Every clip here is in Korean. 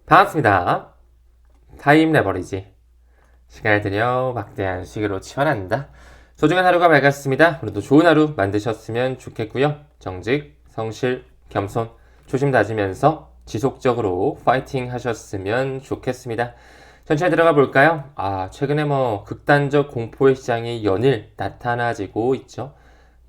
반갑습니다. 타임 레버리지. 시간을 들여 막대한 수익으로 치환한다. 소중한 하루가 밝았습니다. 오늘도 좋은 하루 만드셨으면 좋겠고요. 정직, 성실, 겸손, 조심 다지면서 지속적으로 파이팅 하셨으면 좋겠습니다. 천천히 들어가 볼까요? 최근에 극단적 공포의 시장이 연일 나타나지고 있죠.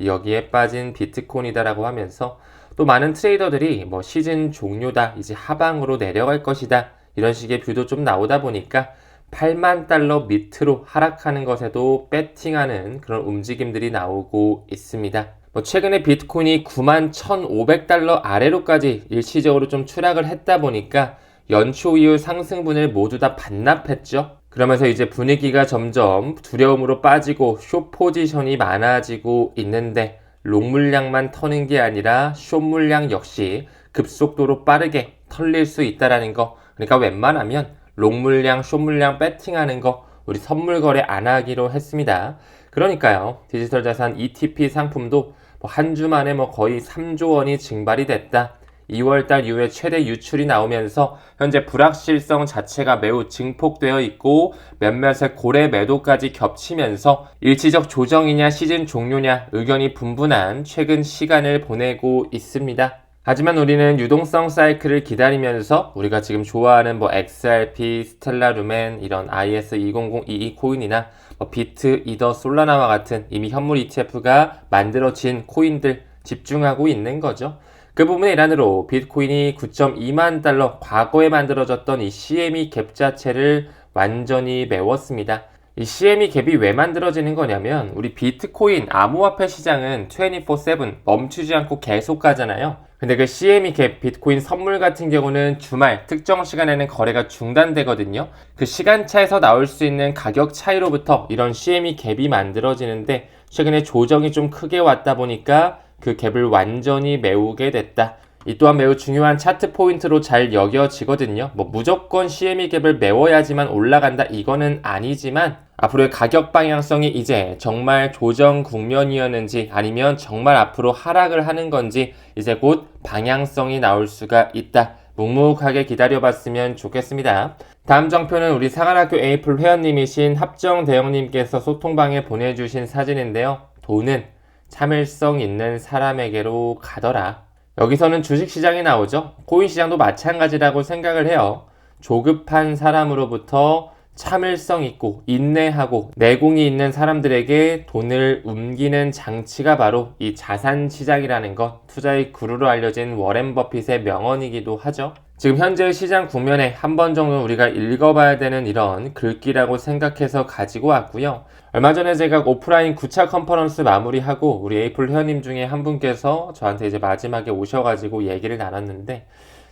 여기에 빠진 비트코인이다라고 하면서 또 많은 트레이더들이 시즌 종료다, 이제 하방으로 내려갈 것이다, 이런 식의 뷰도 좀 나오다 보니까 8만 달러 밑으로 하락하는 것에도 배팅하는 그런 움직임들이 나오고 있습니다. 최근에 비트코인이 9만 1,500달러 아래로까지 일시적으로 좀 추락을 했다 보니까 연초 이후 상승분을 모두 다 반납했죠. 그러면서 이제 분위기가 점점 두려움으로 빠지고 숏 포지션이 많아지고 있는데, 롱 물량만 터는 게 아니라 숏 물량 역시 급속도로 빠르게 털릴 수 있다라는 거. 그러니까 웬만하면 롱 물량, 숏 물량 배팅하는 거 우리 선물 거래 안 하기로 했습니다. 그러니까요, 디지털 자산 ETP 상품도 한 주 만에 거의 3조 원이 증발이 됐다. 2월달 이후에 최대 유출이 나오면서 현재 불확실성 자체가 매우 증폭되어 있고, 몇몇의 고래 매도까지 겹치면서 일시적 조정이냐 시즌 종료냐 의견이 분분한 최근 시간을 보내고 있습니다. 하지만 우리는 유동성 사이클을 기다리면서 우리가 지금 좋아하는 XRP, 스텔라 루멘, 이런 IS2002 코인이나 비트, 이더, 솔라나와 같은 이미 현물 ETF가 만들어진 코인들 집중하고 있는 거죠. 그 부분의 일환으로 비트코인이 9.2만 달러, 과거에 만들어졌던 이 CME 갭 자체를 완전히 메웠습니다. 이 CME 갭이 왜 만들어지는 거냐면, 우리 비트코인 암호화폐 시장은 24/7 멈추지 않고 계속 가잖아요. 근데 그 CME 갭, 비트코인 선물 같은 경우는 주말 특정 시간에는 거래가 중단되거든요. 그 시간차에서 나올 수 있는 가격 차이로부터 이런 CME 갭이 만들어지는데, 최근에 조정이 좀 크게 왔다 보니까 그 갭을 완전히 메우게 됐다. 이 또한 매우 중요한 차트 포인트로 잘 여겨지거든요. 무조건 CME 갭을 메워야지만 올라간다, 이거는 아니지만 앞으로의 가격 방향성이 이제 정말 조정 국면이었는지 아니면 정말 앞으로 하락을 하는 건지 이제 곧 방향성이 나올 수가 있다. 묵묵하게 기다려봤으면 좋겠습니다. 다음 정표는 우리 상한학교 에이플 회원님이신 합정대영님께서 소통방에 보내주신 사진인데요. 돈은 참을성 있는 사람에게로 가더라. 여기서는 주식시장이 나오죠. 코인시장도 마찬가지라고 생각을 해요. 조급한 사람으로부터 참을성 있고 인내하고 내공이 있는 사람들에게 돈을 옮기는 장치가 바로 이 자산시장이라는 것, 투자의 구루로 알려진 워렌 버핏의 명언이기도 하죠. 지금 현재의 시장 국면에 한 번 정도는 우리가 읽어봐야 되는 이런 글귀라고 생각해서 가지고 왔고요. 얼마 전에 제가 오프라인 9차 컨퍼런스 마무리하고 우리 에이플 회원님 중에 한 분께서 저한테 이제 마지막에 오셔가지고 얘기를 나눴는데,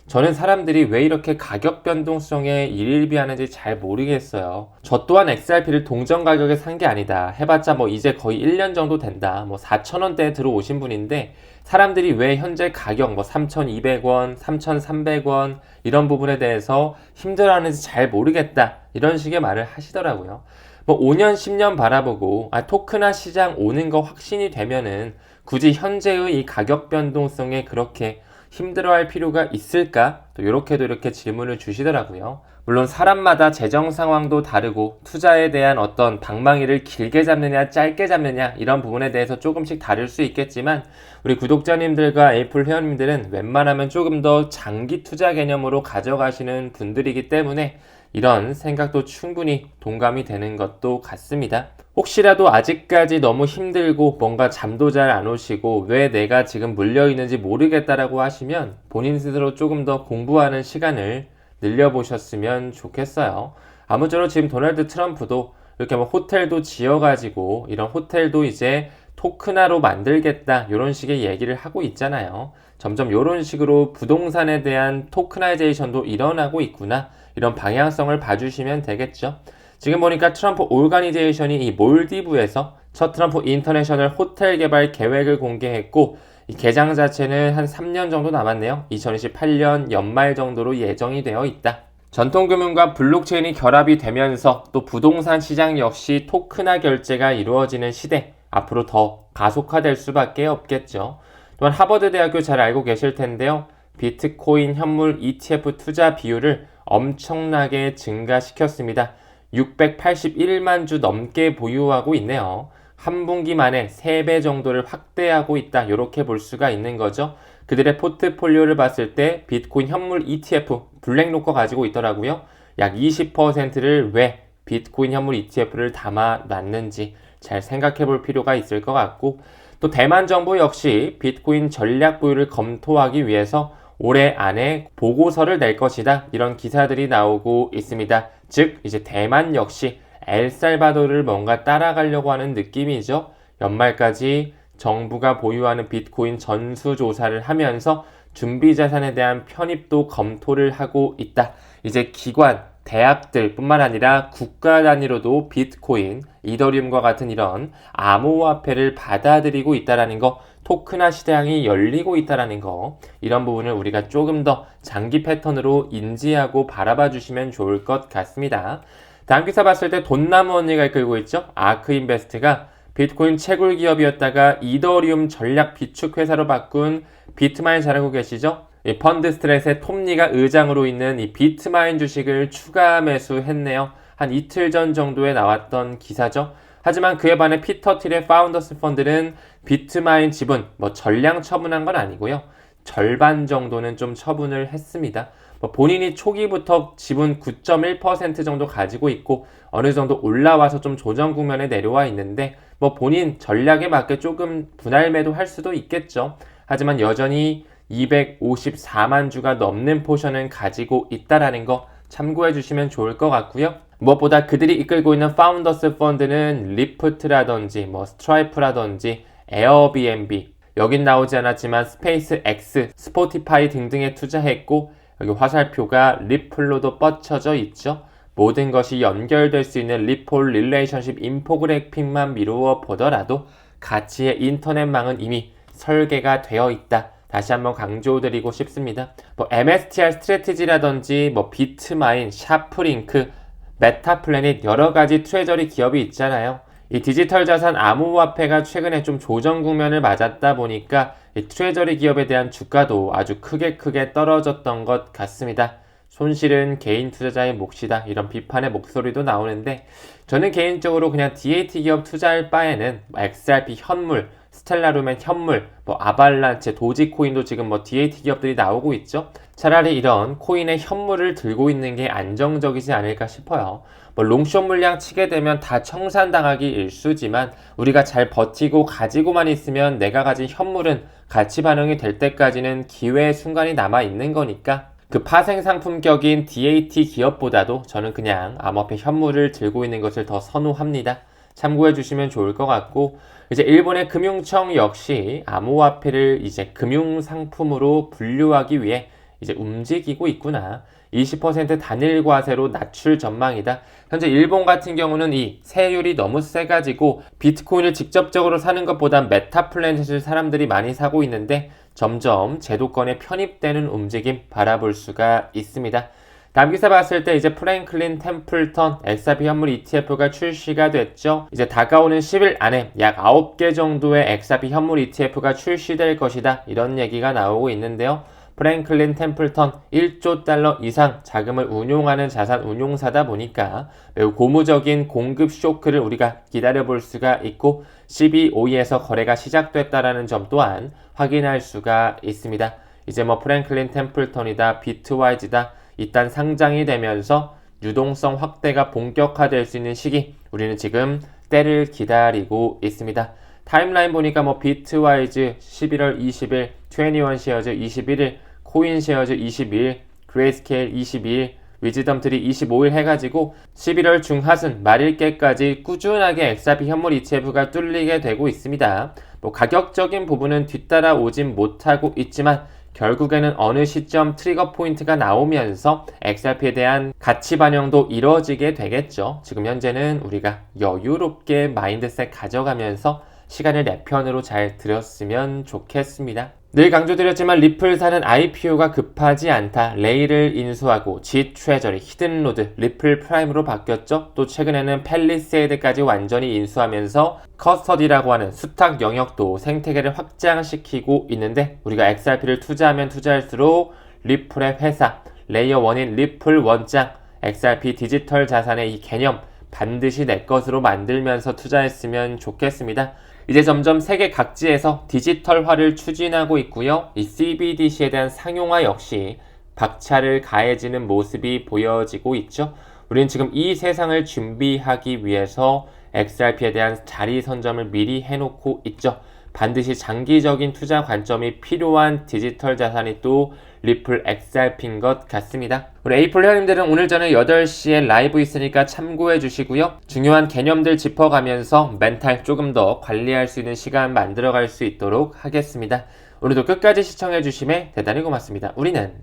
저는 사람들이 왜 이렇게 가격 변동성에 일일비하는지 잘 모르겠어요. 저 또한 XRP를 동전 가격에 산 게 아니다. 해봤자 이제 거의 1년 정도 된다. 4,000원대에 들어오신 분인데, 사람들이 왜 현재 가격 3,200원, 3,300원 이런 부분에 대해서 힘들어하는지 잘 모르겠다, 이런 식의 말을 하시더라고요. 5년, 10년 바라보고 토크나 시장 오는 거 확신이 되면은 굳이 현재의 이 가격 변동성에 그렇게 힘들어할 필요가 있을까? 또 이렇게 질문을 주시더라고요. 물론 사람마다 재정 상황도 다르고 투자에 대한 어떤 방망이를 길게 잡느냐 짧게 잡느냐 이런 부분에 대해서 조금씩 다를 수 있겠지만, 우리 구독자님들과 에이플 회원님들은 웬만하면 조금 더 장기 투자 개념으로 가져가시는 분들이기 때문에 이런 생각도 충분히 동감이 되는 것도 같습니다. 혹시라도 아직까지 너무 힘들고 뭔가 잠도 잘 안 오시고 왜 내가 지금 물려있는지 모르겠다라고 하시면 본인 스스로 조금 더 공부하는 시간을 늘려보셨으면 좋겠어요. 아무쪼록 지금 도널드 트럼프도 이렇게 호텔도 지어가지고 이런 호텔도 이제 토큰화로 만들겠다, 이런 식의 얘기를 하고 있잖아요. 점점 이런 식으로 부동산에 대한 토크나이제이션도 일어나고 있구나, 이런 방향성을 봐주시면 되겠죠. 지금 보니까 트럼프 오르가니제이션이 이 몰디브에서 첫 트럼프 인터내셔널 호텔 개발 계획을 공개했고, 이 개장 자체는 한 3년 정도 남았네요. 2028년 연말 정도로 예정이 되어 있다. 전통금융과 블록체인이 결합이 되면서 또 부동산 시장 역시 토큰화 결제가 이루어지는 시대, 앞으로 더 가속화될 수밖에 없겠죠. 또한 하버드 대학교 잘 알고 계실 텐데요. 비트코인 현물 ETF 투자 비율을 엄청나게 증가시켰습니다. 681만 주 넘게 보유하고 있네요. 한 분기 만에 3배 정도를 확대하고 있다. 이렇게 볼 수가 있는 거죠. 그들의 포트폴리오를 봤을 때 비트코인 현물 ETF 블랙로커 가지고 있더라고요. 약 20%를 왜 비트코인 현물 ETF를 담아놨는지 잘 생각해 볼 필요가 있을 것 같고, 또 대만 정부 역시 비트코인 전략 보유를 검토하기 위해서 올해 안에 보고서를 낼 것이다. 이런 기사들이 나오고 있습니다. 즉 이제 대만 역시 엘살바도르를 뭔가 따라가려고 하는 느낌이죠. 연말까지 정부가 보유하는 비트코인 전수조사를 하면서 준비자산에 대한 편입도 검토를 하고 있다. 이제 기관, 대학들 뿐만 아니라 국가 단위로도 비트코인, 이더리움과 같은 이런 암호화폐를 받아들이고 있다는 거, 토큰화 시장이 열리고 있다는 거, 이런 부분을 우리가 조금 더 장기 패턴으로 인지하고 바라봐 주시면 좋을 것 같습니다. 다음 기사 봤을 때 돈나무 언니가 이끌고 있죠. 아크인베스트가 비트코인 채굴 기업이었다가 이더리움 전략 비축 회사로 바꾼 비트마인 잘 알고 계시죠? 이 펀드 스트레스의 톱니가 의장으로 있는 이 비트마인 주식을 추가 매수했네요. 한 이틀 전 정도에 나왔던 기사죠. 하지만 그에 반해 피터 틸의 파운더스 펀드는 비트마인 지분 전량 처분한 건 아니고요. 절반 정도는 좀 처분을 했습니다. 본인이 초기부터 지분 9.1% 정도 가지고 있고 어느 정도 올라와서 좀 조정 국면에 내려와 있는데 본인 전략에 맞게 조금 분할 매도할 수도 있겠죠. 하지만 여전히 254만 주가 넘는 포션은 가지고 있다라는 거 참고해 주시면 좋을 것 같고요. 무엇보다 그들이 이끌고 있는 파운더스 펀드는 리프트라든지 스트라이프라든지 에어비앤비, 여긴 나오지 않았지만 스페이스 X, 스포티파이 등등에 투자했고 여기 화살표가 리플로도 뻗쳐져 있죠. 모든 것이 연결될 수 있는 리폴 릴레이션십 인포그래픽만 미루어 보더라도 가치의 인터넷망은 이미 설계가 되어 있다. 다시 한번 강조드리고 싶습니다. MSTR 스트래티지라든지 비트마인, 샤프링크, 메타플래닛 여러 가지 트레저리 기업이 있잖아요. 이 디지털 자산 암호화폐가 최근에 좀 조정 국면을 맞았다 보니까 이 트레저리 기업에 대한 주가도 아주 크게 떨어졌던 것 같습니다. 손실은 개인 투자자의 몫이다. 이런 비판의 목소리도 나오는데 저는 개인적으로 그냥 DAT 기업 투자할 바에는 XRP 현물, 스텔라룸의 현물, 아발란체, 도지코인도 지금 DAT 기업들이 나오고 있죠. 차라리 이런 코인의 현물을 들고 있는 게 안정적이지 않을까 싶어요. 롱숏 물량 치게 되면 다 청산당하기 일쑤지만 우리가 잘 버티고 가지고만 있으면 내가 가진 현물은 가치 반영이 될 때까지는 기회의 순간이 남아 있는 거니까 그 파생 상품격인 DAT 기업보다도 저는 그냥 암호화폐 현물을 들고 있는 것을 더 선호합니다. 참고해 주시면 좋을 것 같고, 이제 일본의 금융청 역시 암호화폐를 이제 금융상품으로 분류하기 위해 이제 움직이고 있구나. 20% 단일 과세로 낮출 전망이다. 현재 일본 같은 경우는 이 세율이 너무 세가지고 비트코인을 직접적으로 사는 것보단 메타플래닛을 사람들이 많이 사고 있는데 점점 제도권에 편입되는 움직임 바라볼 수가 있습니다. 다음 기사 봤을 때 이제 프랭클린 템플턴 XRP 현물 ETF가 출시가 됐죠. 이제 다가오는 10일 안에 약 9개 정도의 XRP 현물 ETF가 출시될 것이다. 이런 얘기가 나오고 있는데요. 프랭클린 템플턴 1조 달러 이상 자금을 운용하는 자산 운용사다 보니까 매우 고무적인 공급 쇼크를 우리가 기다려볼 수가 있고 CBOE에서 거래가 시작됐다라는 점 또한 확인할 수가 있습니다. 이제 프랭클린 템플턴이다, 비트와이즈다 일단 상장이 되면서 유동성 확대가 본격화될 수 있는 시기 우리는 지금 때를 기다리고 있습니다. 타임라인 보니까 비트와이즈 11월 20일, 21 쉐어즈 21일, 코인 쉐어즈 22일, 그레이스케일 22일, 위즈덤트리 25일 해가지고 11월 중하순 말일께까지 꾸준하게 XRP 현물 ETF가 뚫리게 되고 있습니다. 가격적인 부분은 뒤따라오진 못하고 있지만 결국에는 어느 시점 트리거 포인트가 나오면서 XRP에 대한 가치 반영도 이루어지게 되겠죠. 지금 현재는 우리가 여유롭게 마인드셋 가져가면서 시간을 내 편으로 잘 들였으면 좋겠습니다. 늘 강조드렸지만 리플 사는 IPO가 급하지 않다. 레이를 인수하고 지 트레저리, 히든로드, 리플 프라임으로 바뀌었죠. 또 최근에는 팰리세이드까지 완전히 인수하면서 커스터디라고 하는 수탁 영역도 생태계를 확장시키고 있는데 우리가 XRP를 투자하면 투자할수록 리플의 회사, 레이어 1인 리플 원장, XRP 디지털 자산의 이 개념 반드시 내 것으로 만들면서 투자했으면 좋겠습니다. 이제 점점 세계 각지에서 디지털화를 추진하고 있고요. 이 CBDC에 대한 상용화 역시 박차를 가해지는 모습이 보여지고 있죠. 우리는 지금 이 세상을 준비하기 위해서 XRP에 대한 자리 선점을 미리 해놓고 있죠. 반드시 장기적인 투자 관점이 필요한 디지털 자산이 또 리플 XRP인 것 같습니다. 우리 에이플 회원님들은 오늘 저녁 8시에 라이브 있으니까 참고해 주시고요. 중요한 개념들 짚어가면서 멘탈 조금 더 관리할 수 있는 시간 만들어갈 수 있도록 하겠습니다. 오늘도 끝까지 시청해 주심에 대단히 고맙습니다. 우리는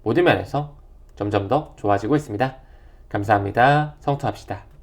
모든 면에서 점점 더 좋아지고 있습니다. 감사합니다. 성투합시다.